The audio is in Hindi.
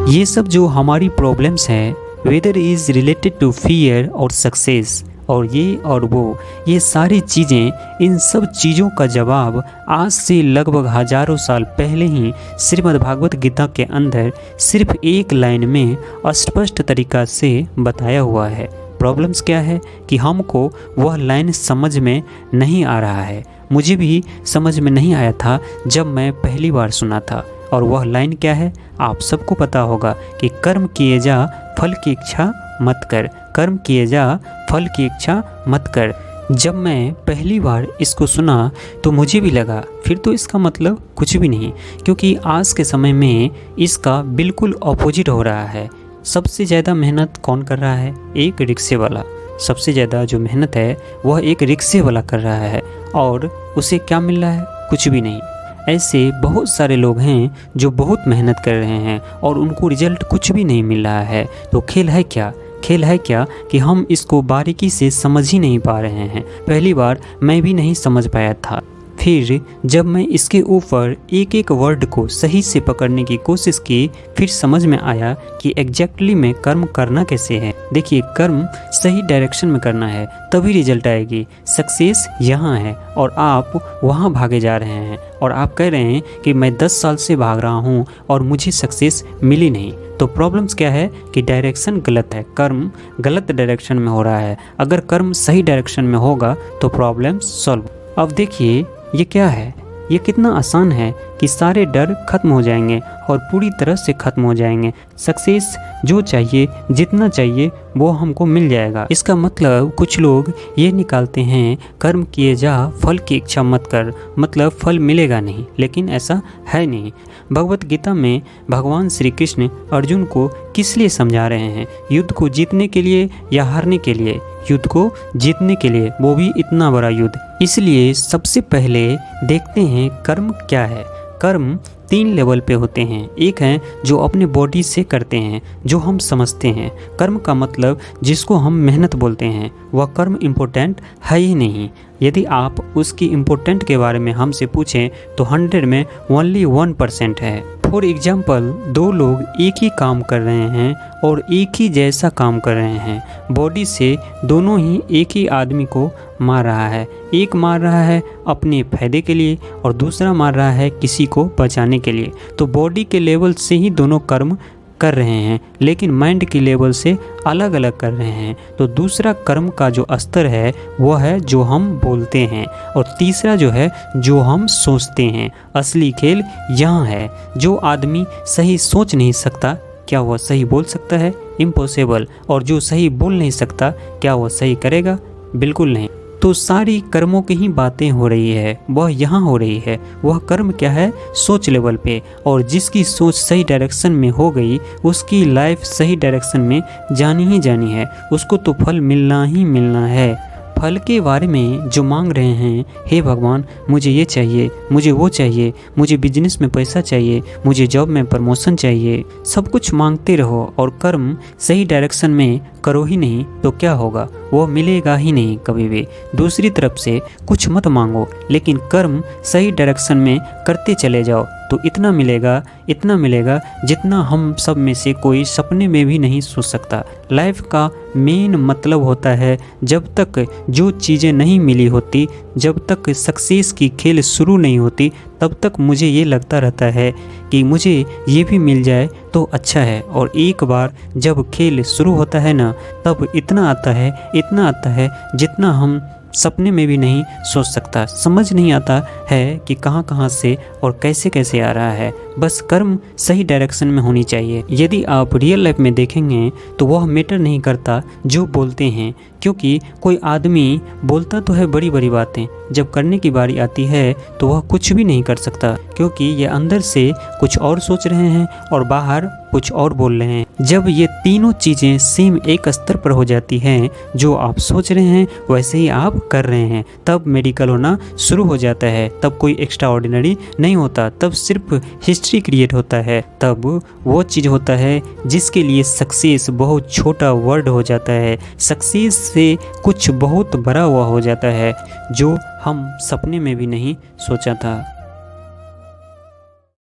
ये सब जो हमारी प्रॉब्लम्स हैं, whether is related to fear और सक्सेस और ये और वो, ये सारी चीज़ें, इन सब चीज़ों का जवाब आज से लगभग हजारों साल पहले ही श्रीमद् भागवत गीता के अंदर सिर्फ एक लाइन में स्पष्ट तरीका से बताया हुआ है। प्रॉब्लम्स क्या है कि हमको वह लाइन समझ में नहीं आ रहा है। मुझे भी समझ में नहीं आया था जब मैं पहली बार सुना था। और वह लाइन क्या है, आप सबको पता होगा कि कर्म किए जा फल की इच्छा मत कर, कर्म किए जा फल की इच्छा मत कर। जब मैं पहली बार इसको सुना तो मुझे भी लगा फिर तो इसका मतलब कुछ भी नहीं, क्योंकि आज के समय में इसका बिल्कुल ऑपोजिट हो रहा है। सबसे ज़्यादा मेहनत कौन कर रहा है? एक रिक्शे वाला। सबसे ज़्यादा जो मेहनत है वह एक रिक्शे वाला कर रहा है और उसे क्या मिल रहा है? कुछ भी नहीं। ऐसे बहुत सारे लोग हैं जो बहुत मेहनत कर रहे हैं और उनको रिजल्ट कुछ भी नहीं मिल रहा है। तो खेल है क्या? खेल है क्या कि हम इसको बारीकी से समझ ही नहीं पा रहे हैं। पहली बार मैं भी नहीं समझ पाया था, फिर जब मैं इसके ऊपर एक एक वर्ड को सही से पकड़ने की कोशिश की, फिर समझ में आया कि एग्जैक्टली में कर्म करना कैसे है। देखिए, कर्म सही डायरेक्शन में करना है तभी रिजल्ट आएगी। सक्सेस यहाँ है और आप वहाँ भागे जा रहे हैं और आप कह रहे हैं कि मैं 10 साल से भाग रहा हूँ और मुझे सक्सेस मिली नहीं। तो प्रॉब्लम्स क्या है कि डायरेक्शन गलत है, कर्म गलत डायरेक्शन में हो रहा है। अगर कर्म सही डायरेक्शन में होगा तो प्रॉब्लम सॉल्व। अब देखिए ये क्या है, ये कितना आसान है कि सारे डर खत्म हो जाएंगे और पूरी तरह से खत्म हो जाएंगे। सक्सेस जो चाहिए, जितना चाहिए वो हमको मिल जाएगा। इसका मतलब कुछ लोग ये निकालते हैं कर्म किए जा फल की इच्छा मत कर, मतलब फल मिलेगा नहीं, लेकिन ऐसा है नहीं। भगवत गीता में भगवान श्री कृष्ण अर्जुन को किस लिए समझा रहे हैं? युद्ध को जीतने के लिए या हारने के लिए? युद्ध को जीतने के लिए, वो भी इतना बड़ा युद्ध। इसलिए सबसे पहले देखते हैं कर्म क्या है। कर्म 3 लेवल पे होते हैं। एक है जो अपने बॉडी से करते हैं, जो हम समझते हैं। कर्म का मतलब जिसको हम मेहनत बोलते हैं, वह कर्म इम्पोर्टेंट है ही नहीं। यदि आप उसकी इम्पोर्टेंट के बारे में हमसे पूछें तो 100 में ओनली 1% है। फॉर एग्जाम्पल, 2 लोग एक ही काम कर रहे हैं और एक ही जैसा काम कर रहे हैं। बॉडी से दोनों ही एक ही आदमी को मार रहा है। एक मार रहा है अपने फायदे के लिए और दूसरा मार रहा है किसी को बचाने के लिए। तो बॉडी के लेवल से ही दोनों कर्म कर रहे हैं, लेकिन माइंड की लेवल से अलग अलग कर रहे हैं। तो दूसरा कर्म का जो स्तर है वो है जो हम बोलते हैं, और तीसरा जो है जो हम सोचते हैं। असली खेल यहाँ है। जो आदमी सही सोच नहीं सकता, क्या वह सही बोल सकता है? इम्पॉसिबल। और जो सही बोल नहीं सकता, क्या वह सही करेगा? बिल्कुल नहीं। तो सारी कर्मों की ही बातें हो रही है, वह यहाँ हो रही है। वह कर्म क्या है? सोच लेवल पे। और जिसकी सोच सही डायरेक्शन में हो गई, उसकी लाइफ सही डायरेक्शन में जानी ही जानी है। उसको तो फल मिलना ही मिलना है। फल के बारे में जो मांग रहे हैं, हे भगवान मुझे ये चाहिए, मुझे वो चाहिए, मुझे बिजनेस में पैसा चाहिए, मुझे जॉब में प्रमोशन चाहिए, सब कुछ मांगते रहो और कर्म सही डायरेक्शन में करो ही नहीं तो क्या होगा? वो मिलेगा ही नहीं कभी भी। दूसरी तरफ से कुछ मत मांगो, लेकिन कर्म सही डायरेक्शन में करते चले जाओ तो इतना मिलेगा जितना हम सब में से कोई सपने में भी नहीं सोच सकता। लाइफ का मेन मतलब होता है, जब तक जो चीज़ें नहीं मिली होती, जब तक सक्सेस की खेल शुरू नहीं होती, तब तक मुझे ये लगता रहता है कि मुझे ये भी मिल जाए तो अच्छा है। और एक बार जब खेल शुरू होता है ना, तब इतना आता है जितना हम सपने में भी नहीं सोच सकता। समझ नहीं आता है कि कहाँ से और कैसे आ रहा है। बस कर्म सही डायरेक्शन में होनी चाहिए। यदि आप रियल लाइफ में देखेंगे तो वह मैटर नहीं करता जो बोलते हैं, क्योंकि कोई आदमी बोलता तो है बड़ी बड़ी बातें, जब करने की बारी आती है तो वह कुछ भी नहीं कर सकता, क्योंकि ये अंदर से कुछ और सोच रहे हैं और बाहर कुछ और बोल रहे हैं। जब ये तीनों चीज़ें सेम एक स्तर पर हो जाती हैं, जो आप सोच रहे हैं वैसे ही आप कर रहे हैं, तब मेडिकल होना शुरू हो जाता है। तब कोई एक्स्ट्रा ऑर्डिनरी नहीं होता, तब सिर्फ हिस्ट्री क्रिएट होता है। तब वो चीज़ होता है जिसके लिए सक्सेस बहुत छोटा वर्ड हो जाता है। सक्सेस से कुछ बहुत बड़ा हुआ हो जाता है जो हम सपने में भी नहीं सोचा था।